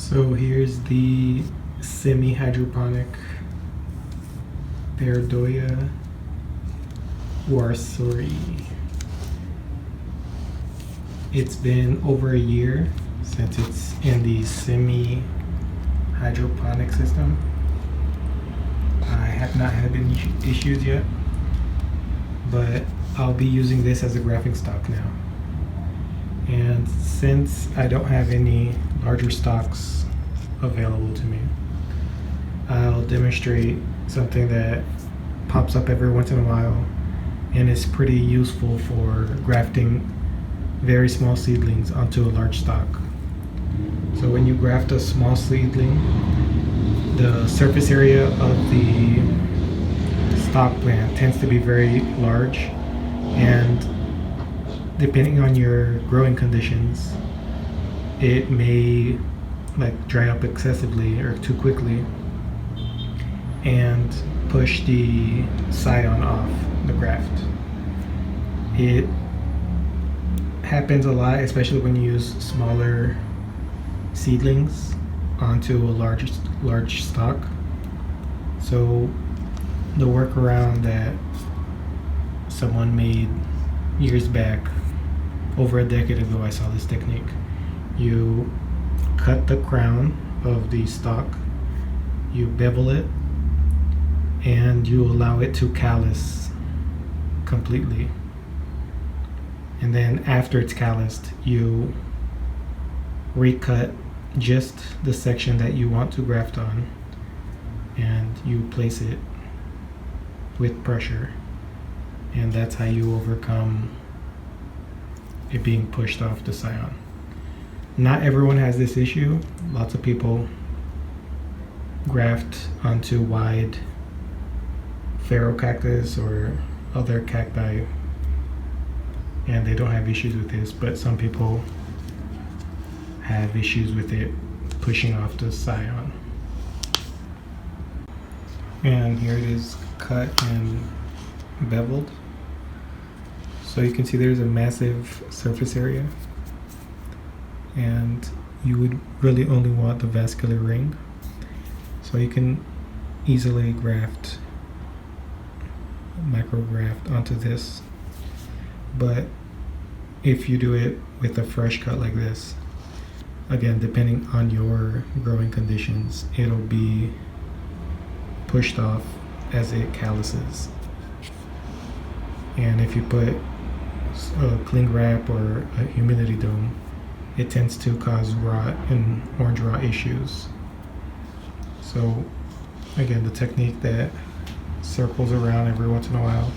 So here's the semi-hydroponic Paradoia warsori. It's been over a year since it's in the semi-hydroponic system. I have not had any issues yet, but I'll be using this as a grafting stock now. And since I don't have any larger stocks available to me, I'll demonstrate something that pops up every once in a while and is pretty useful for grafting very small seedlings onto a large stock. So when you graft a small seedling, the surface area of the stock plant tends to be very large, and depending on your growing conditions, it may dry up excessively or too quickly and push the scion off the graft. It happens a lot, especially when you use smaller seedlings onto a large stock. So the workaround that someone made years back, over a decade ago, I saw this technique. You cut the crown of the stalk, you bevel it, and you allow it to callus completely. And then after it's calloused, you recut just the section that you want to graft on, and you place it with pressure. And that's how you overcome it being pushed off the scion. Not everyone has this issue. Lots of people graft onto wide ferrocactus or other cacti and they don't have issues with this, but some people have issues with it pushing off the scion. And here it is, cut and beveled. So you can see there's a massive surface area, and you would really only want the vascular ring. So you can easily micrograft onto this. But if you do it with a fresh cut like this, again, depending on your growing conditions, it'll be pushed off as it calluses. And if you put a cling wrap or a humidity dome, it tends to cause rot and orange rot issues. So again, the technique that circles around every once in a while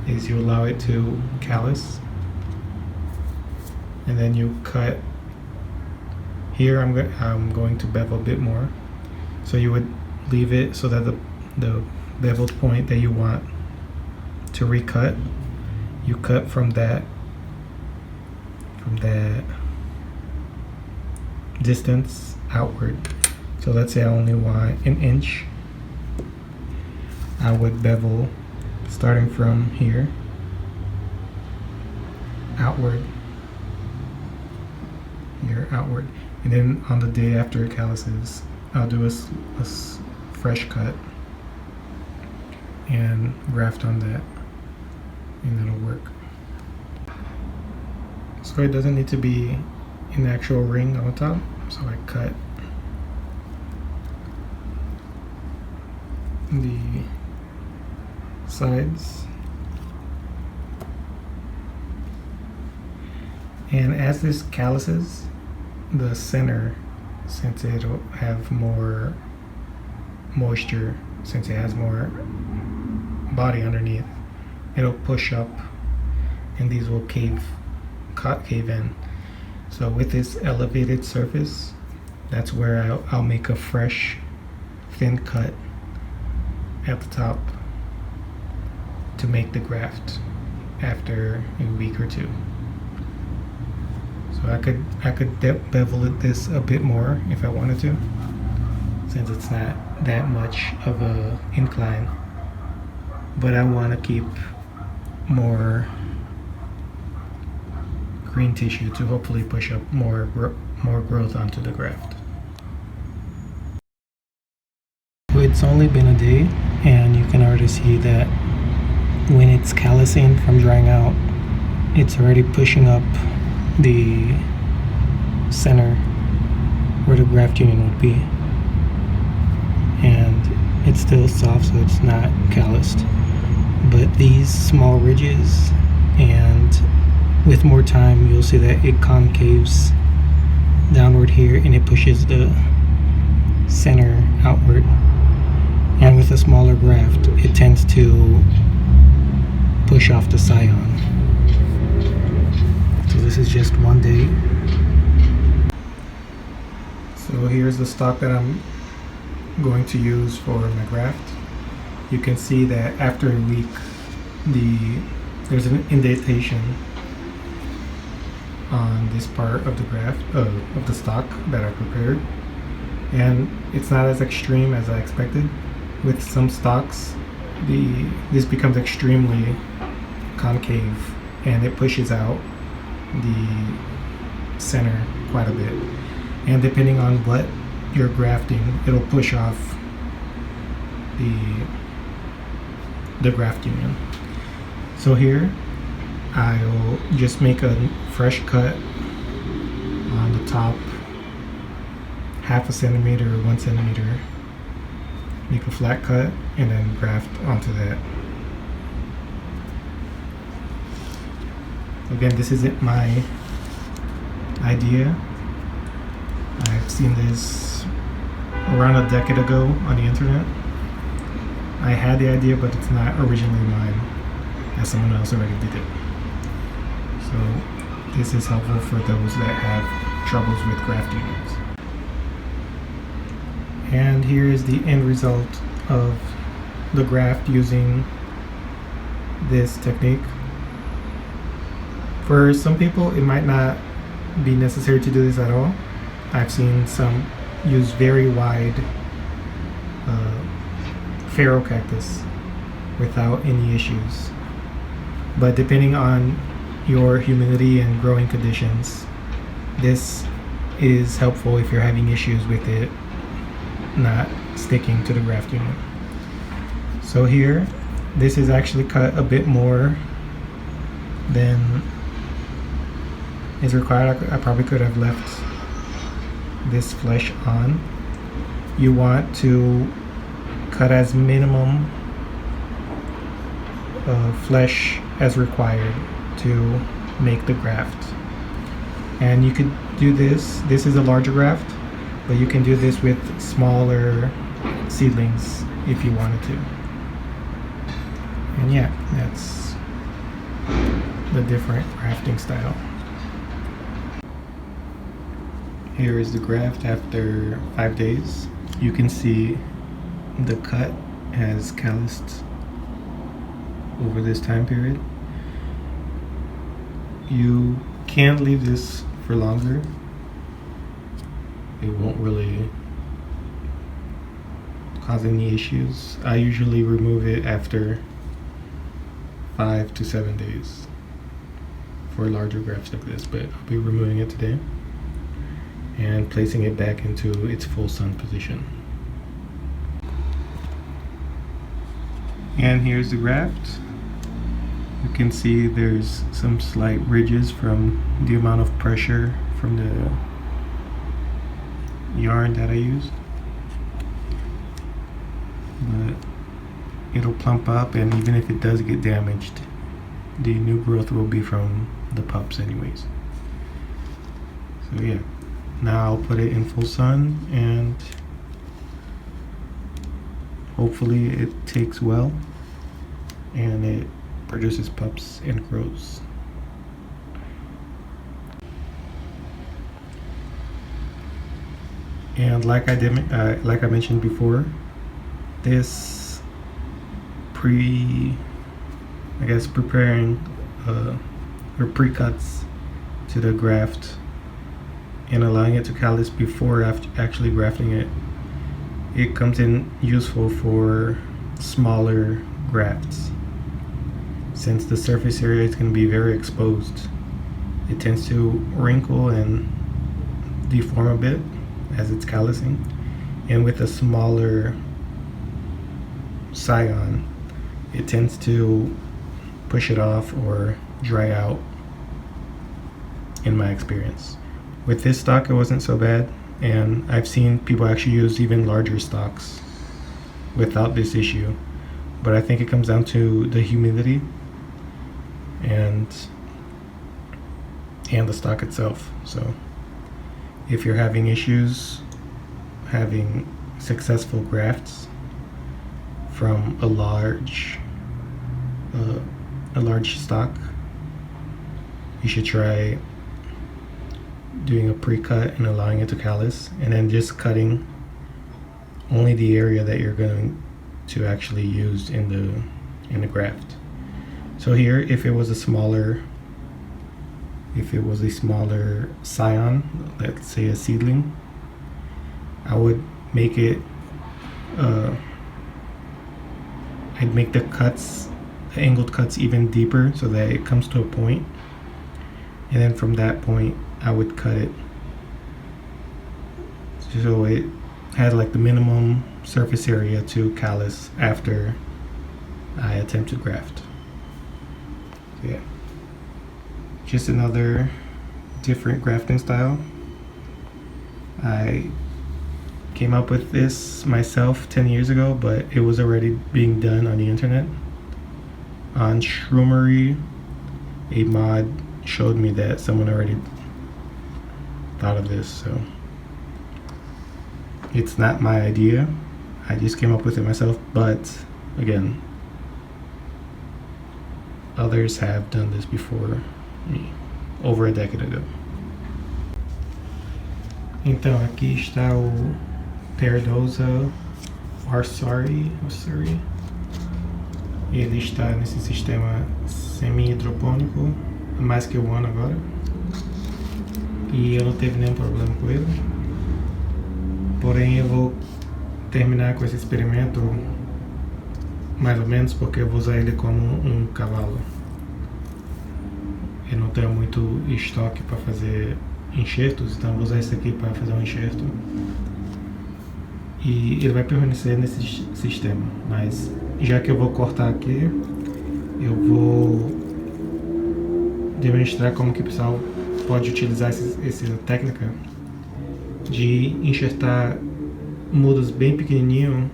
is you allow it to callus, and then you cut. Here I'm going to bevel a bit more. So you would leave it so that the beveled point that you want to recut, you cut from that distance outward. So let's say I only want an inch. I would bevel starting from here outward, here outward, and then on the day after it calluses, I'll do a fresh cut and graft on that, and it'll work. So it doesn't need to be an actual ring on top, so I cut the sides, and as this calluses, the center, since it'll have more moisture, since it has more body underneath, it'll push up and these will cave in. So with this elevated surface, that's where I'll make a fresh thin cut at the top to make the graft after a week or two. So I could bevel this a bit more if I wanted to, since it's not that much of a incline, but I want to keep more green tissue to hopefully push up more growth onto the graft. it's only been a day, and you can already see that when it's callousing from drying out, it's already pushing up the center where the graft union would be, and it's still soft, so it's not calloused. But these small ridges, and with more time you'll see that it concaves downward here and it pushes the center outward, and with a smaller graft it tends to push off the scion. So this is just one day. So here's the stock that I'm going to use for my graft. You can see that after a week there's an indentation on this part of the graft of the stock that I prepared, and it's not as extreme as I expected. With some stocks this becomes extremely concave and it pushes out the center quite a bit, and depending on what you're grafting, it'll push off the graft union. So here I'll just make a fresh cut on the top, 1/2 centimeter or 1 centimeter, make a flat cut and then graft onto that. Again, this isn't my idea. I've seen this around a decade ago on the internet. I had the idea, but it's not originally mine, as someone else already did it. So this is helpful for those that have troubles with graft unions. And here is the end result of the graft using this technique. For some people it might not be necessary to do this at all. I've seen some use very wide pharaoh cactus without any issues, but depending on your humidity and growing conditions, this is helpful if you're having issues with it not sticking to the graft union. So here, this is actually cut a bit more than is required. I probably could have left this flesh on. You want to cut as minimum flesh as required to make the graft. And you could do this is a larger graft, but you can do this with smaller seedlings if you wanted to. And yeah, that's the different grafting style. Here is the graft after 5 days. You can see the cut has calloused over this time period. You can leave this for longer. It won't really cause any issues. I usually remove it after 5 to 7 days for larger grafts like this, but I'll be removing it today and placing it back into its full sun position. And here's the graft. You can see there's some slight ridges from the amount of pressure from the yarn that I used, but it'll plump up, and even if it does get damaged, the new growth will be from the pups anyways. So yeah, now I'll put it in full sun and hopefully it takes well and it produces pups and grows. And like I mentioned before, this preparing or pre-cuts to the graft and allowing it to callus before actually grafting it, it comes in useful for smaller grafts. Since the surface area is going to be very exposed, it tends to wrinkle and deform a bit as it's callusing, and with a smaller scion, it tends to push it off or dry out, in my experience. With this stock, it wasn't so bad, and I've seen people actually use even larger stocks without this issue. But I think it comes down to the humidity and the stock itself. So if you're having issues having successful grafts from a large stock, you should try doing a pre-cut and allowing it to callus, and then just cutting only the area that you're going to actually use in the graft. So here, if it was a smaller scion, let's say a seedling, I would make it I'd make the angled cuts even deeper so that it comes to a point, and then from that point I would cut it so it had like the minimum surface area to callus after I attempt to graft. So yeah, just another different grafting style. I came up with this myself 10 years ago, but it was already being done on the internet. On Shroomery, a mod showed me that someone already thought of this, so it's not my idea. I just came up with it myself, but again, others have done this before me, over a decade ago. Então aqui está o Terdosa Orsari. Ele está nesse sistema semi-hidropônico há mais que um ano agora, e eu não teve nenhum problema com ele. Porém, eu vou terminar com esse experimento mais ou menos, porque eu vou usar ele como um cavalo. Eu não tenho muito estoque para fazer enxertos, então eu vou usar esse aqui para fazer um enxerto. E ele vai permanecer nesse sistema, mas já que eu vou cortar aqui, eu vou demonstrar como que o pessoal pode utilizar essa técnica de enxertar mudas bem pequenininho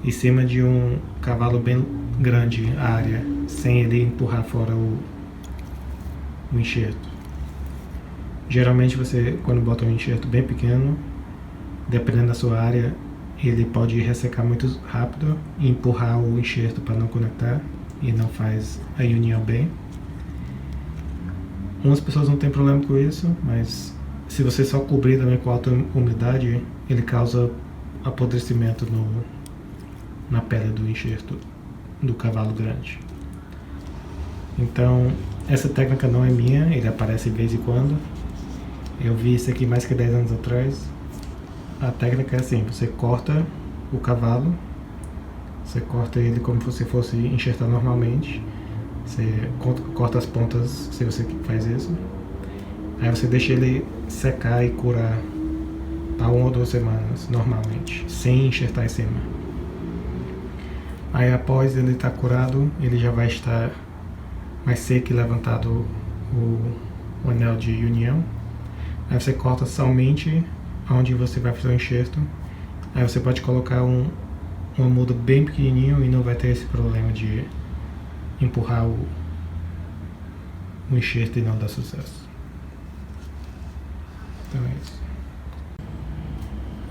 em cima de um cavalo bem grande, a área, sem ele empurrar fora o enxerto. Geralmente você, quando bota um enxerto bem pequeno, dependendo da sua área, ele pode ressecar muito rápido e empurrar o enxerto para não conectar, e não faz a união bem. Umas pessoas não têm problema com isso, mas se você só cobrir também com alta umidade, ele causa apodrecimento na pele do enxerto do cavalo grande. Então, essa técnica não é minha, ele aparece de vez em quando. Eu vi isso aqui mais que 10 anos atrás. A técnica é assim: você corta o cavalo, você corta ele como se fosse enxertar normalmente. Você corta as pontas, se você faz isso. Aí você deixa ele secar e curar para 1 ou 2 semanas, normalmente, sem enxertar em cima. Aí após ele estar curado, ele já vai estar mais seco e levantado o anel de união. Aí você corta somente onde você vai fazer o enxerto. Aí você pode colocar uma muda bem pequenininho e não vai ter esse problema de empurrar o enxerto e não dar sucesso. Então é isso.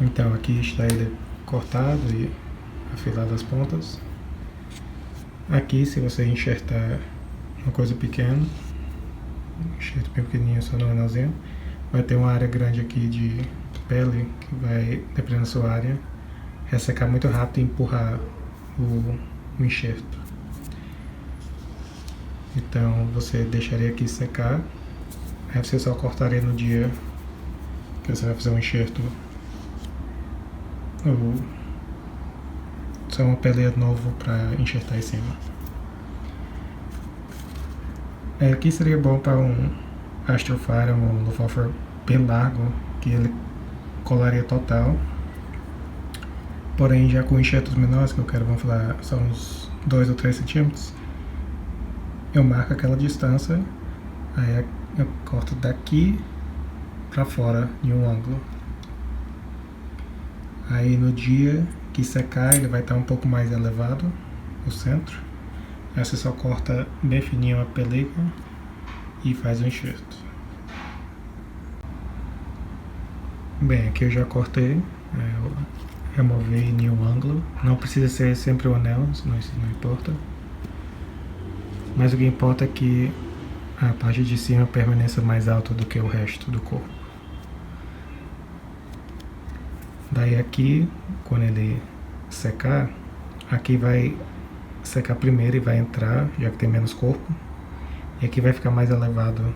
Então aqui está ele cortado e afilado as pontas. Aqui, se você enxertar uma coisa pequena, um enxerto bem pequenininho só no anelzinho, vai ter uma área grande aqui de pele que vai, dependendo da sua área, ressecar muito rápido e empurrar o enxerto. Então você deixaria aqui secar, aí você só cortaria no dia que você vai fazer um enxerto, ou só uma peleia novo para enxertar em cima. Aqui seria bom para um Astrophyre, um Lophophore bem largo, que ele colaria total. Porém, já com enxertos menores, que eu quero, vamos falar, são uns 2 ou 3 centímetros, eu marco aquela distância, aí eu corto daqui para fora em um ângulo. Aí no dia que secar, ele vai estar um pouco mais elevado, o centro. Aí você só corta bem fininho a película e faz o enxerto. Bem, aqui eu já cortei, eu removei em um ângulo. Não precisa ser sempre o anel, senão isso não importa. Mas o que importa é que a parte de cima permaneça mais alta do que o resto do corpo. Daí aqui, quando ele secar, aqui vai secar primeiro e vai entrar, já que tem menos corpo. E aqui vai ficar mais elevado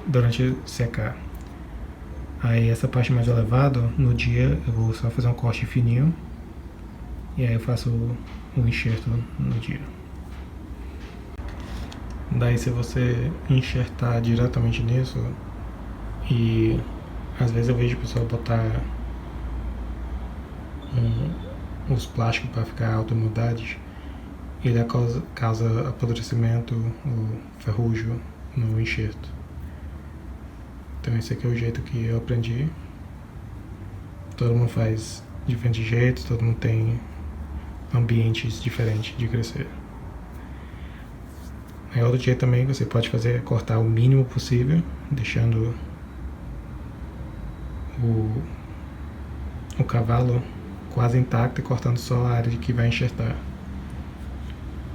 durante secar. Aí essa parte mais elevada, no dia eu vou só fazer um corte fininho. E aí eu faço o enxerto no dia. Daí se você enxertar diretamente nisso, e às vezes eu vejo o pessoal botar os plásticos para ficar alta umidade, ele causa apodrecimento ou ferrugem no enxerto. Então esse aqui é o jeito que eu aprendi. Todo mundo faz de diferentes jeitos, todo mundo tem ambientes diferentes de crescer. Aí outro jeito também que você pode fazer é cortar o mínimo possível, deixando o cavalo quase intacto e cortando só a área de que vai enxertar.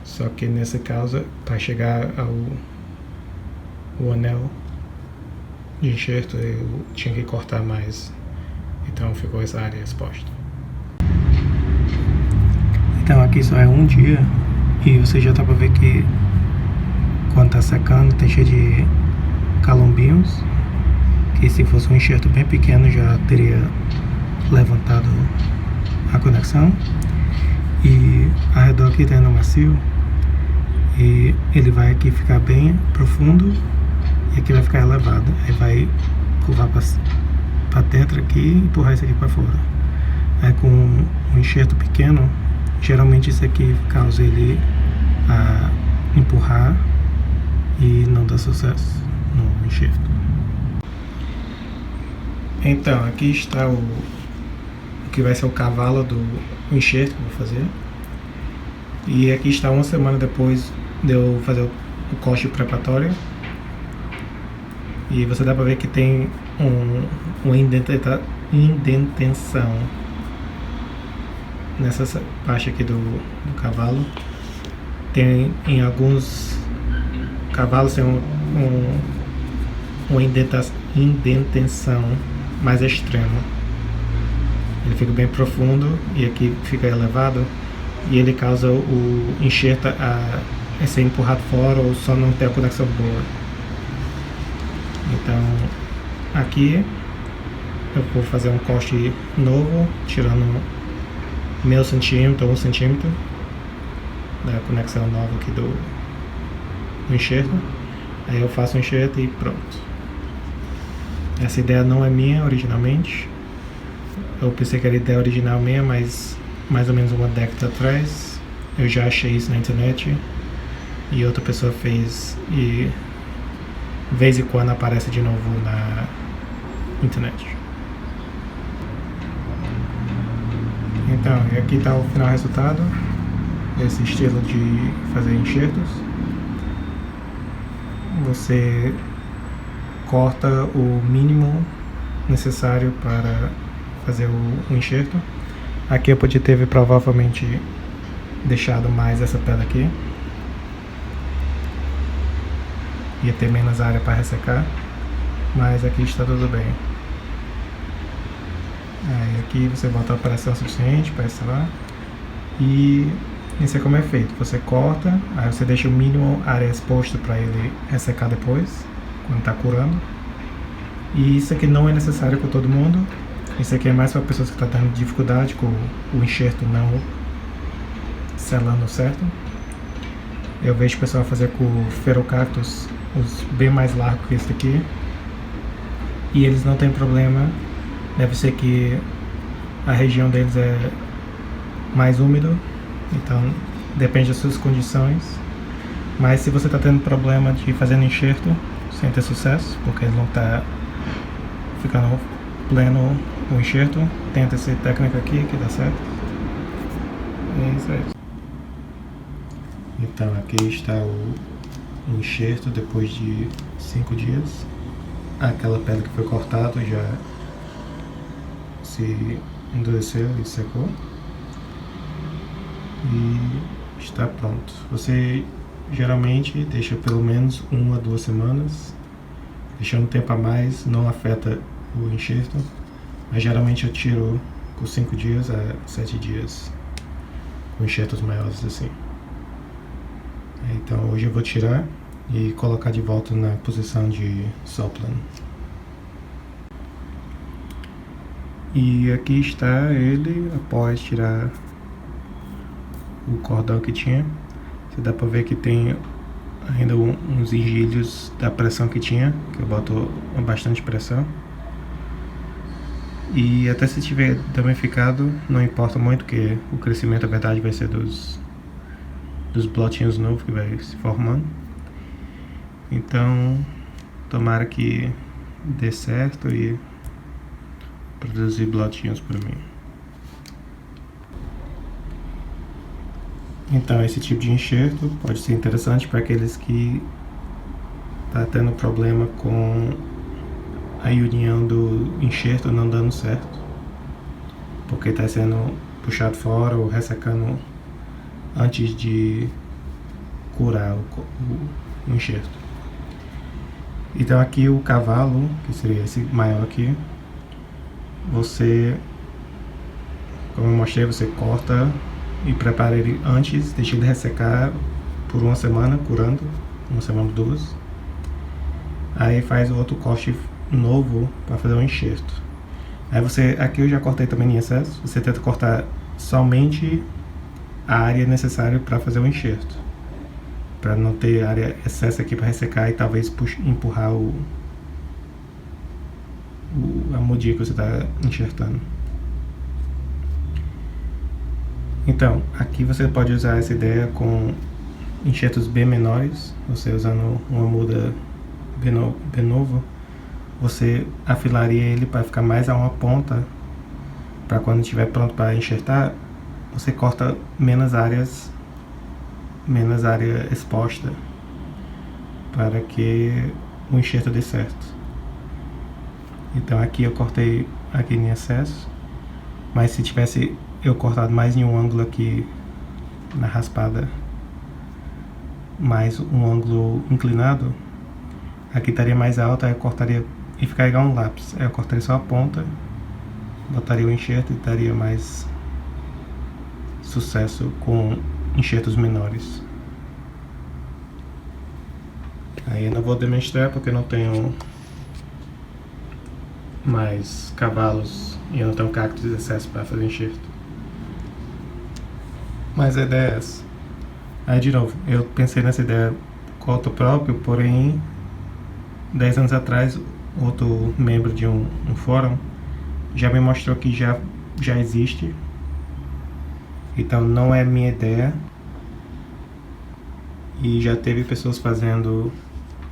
Só que nesse caso, para chegar ao anel de enxerto, eu tinha que cortar mais, então ficou essa área exposta. Então aqui só é um dia e você já dá para ver que quando está secando tem cheio de calombinhos, que se fosse um enxerto bem pequeno já teria levantado a conexão. E ao redor aqui tem no macio, e ele vai aqui ficar bem profundo e aqui vai ficar elevado. Aí vai curvar para dentro aqui e empurrar isso aqui para fora. Aí com um enxerto pequeno, geralmente isso aqui causa ele a empurrar e não dá sucesso no enxerto. Então, aqui está o que vai ser o cavalo do enxerto que eu vou fazer. E aqui está uma semana depois de eu fazer o corte preparatório. E você dá para ver que tem uma indentação nessa parte aqui do cavalo. Tem em alguns cavalos tem uma indentação mais extrema. Ele fica bem profundo e aqui fica elevado, e ele causa o enxerto a ser empurrado fora ou só não ter a conexão boa. Então aqui eu vou fazer um corte novo, tirando meio centímetro ou 1 centímetro da conexão nova aqui do enxerto. Aí eu faço o enxerto e pronto. Essa ideia não é minha originalmente. Eu pensei que era a ideia original minha, mas mais ou menos uma década atrás eu já achei isso na internet e outra pessoa fez, e de vez em quando aparece de novo na internet. Então, aqui está o final resultado desse estilo de fazer enxertos. Você corta o mínimo necessário para fazer o enxerto. Aqui eu podia ter provavelmente deixado mais essa pele aqui, ia ter menos área para ressecar, mas aqui está tudo bem. Aí aqui você bota a pressão suficiente para instalar, e isso é como é feito. Você corta, aí você deixa o mínimo área exposta para ele ressecar depois, quando está curando. E isso aqui não é necessário com todo mundo. Isso aqui é mais para pessoas que estão tendo dificuldade com o enxerto não selando certo. Eu vejo o pessoal fazer com ferocactus, os bem mais largos que esse aqui, e eles não tem problema. Deve ser que a região deles é mais úmida, então depende das suas condições. Mas se você está tendo problema de fazer enxerto sem ter sucesso, porque ele não está ficando pleno o enxerto, tenta essa técnica aqui que dá certo. É isso aí. Então aqui está o enxerto depois de 5 dias. Aquela pele que foi cortada já se endureceu e secou. E está pronto. Você geralmente deixa pelo menos 1 a 2 semanas. Deixando tempo a mais não afeta o enxerto, mas geralmente eu tiro por 5 dias a 7 dias com enxertos maiores assim. Então hoje eu vou tirar e colocar de volta na posição de soplano. E aqui está ele após tirar o cordão que tinha. Você dá pra ver que tem ainda uns engelhos da pressão que tinha, que eu boto bastante pressão. E até se tiver danificado, não importa muito, que o crescimento, na verdade, vai ser dos blotinhos novos que vai se formando. Então, tomara que dê certo e produzir blotinhos para mim. Então, esse tipo de enxerto pode ser interessante para aqueles que tá tendo problema com a união do enxerto não dando certo, porque está sendo puxado fora ou ressecando antes de curar o enxerto. Então aqui o cavalo, que seria esse maior aqui, você, como eu mostrei, você corta e prepara ele antes, deixa ele ressecar por 1 semana, curando, 1 semana, 2. Aí faz o outro corte novo para fazer um enxerto. Aí você, aqui eu já cortei também em excesso, você tenta cortar somente a área necessária para fazer o enxerto, para não ter área excesso aqui para ressecar e talvez empurrar a mudinha que você está enxertando. Então, aqui você pode usar essa ideia com enxertos bem menores, você usando uma muda bem novo, você afilaria ele para ficar mais a uma ponta, para quando estiver pronto para enxertar, você corta menos área exposta, para que o enxerto dê certo. Então aqui eu cortei aqui em excesso, mas se tivesse eu cortado mais em um ângulo aqui na raspada, mais um ângulo inclinado, aqui estaria mais alto, aí eu cortaria e ficaria igual um lápis. Aí eu cortaria só a ponta, botaria o enxerto e daria mais sucesso com enxertos menores. Aí eu não vou demonstrar porque eu não tenho mais cavalos e eu não tenho cactos de excesso para fazer enxerto. Mas a ideia é essa. Aí de novo, eu pensei nessa ideia com auto próprio, porém 10 anos atrás outro membro de um fórum já me mostrou que já existe. Então não é minha ideia. E já teve pessoas fazendo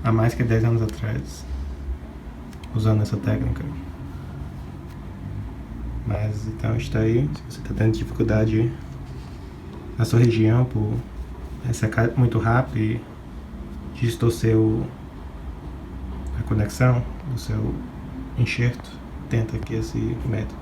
há mais que 10 anos atrás, usando essa técnica. Mas então está aí, se você está tendo dificuldade na sua região por ressecar muito rápido e distorcer a conexão do seu enxerto, tenta aqui esse método.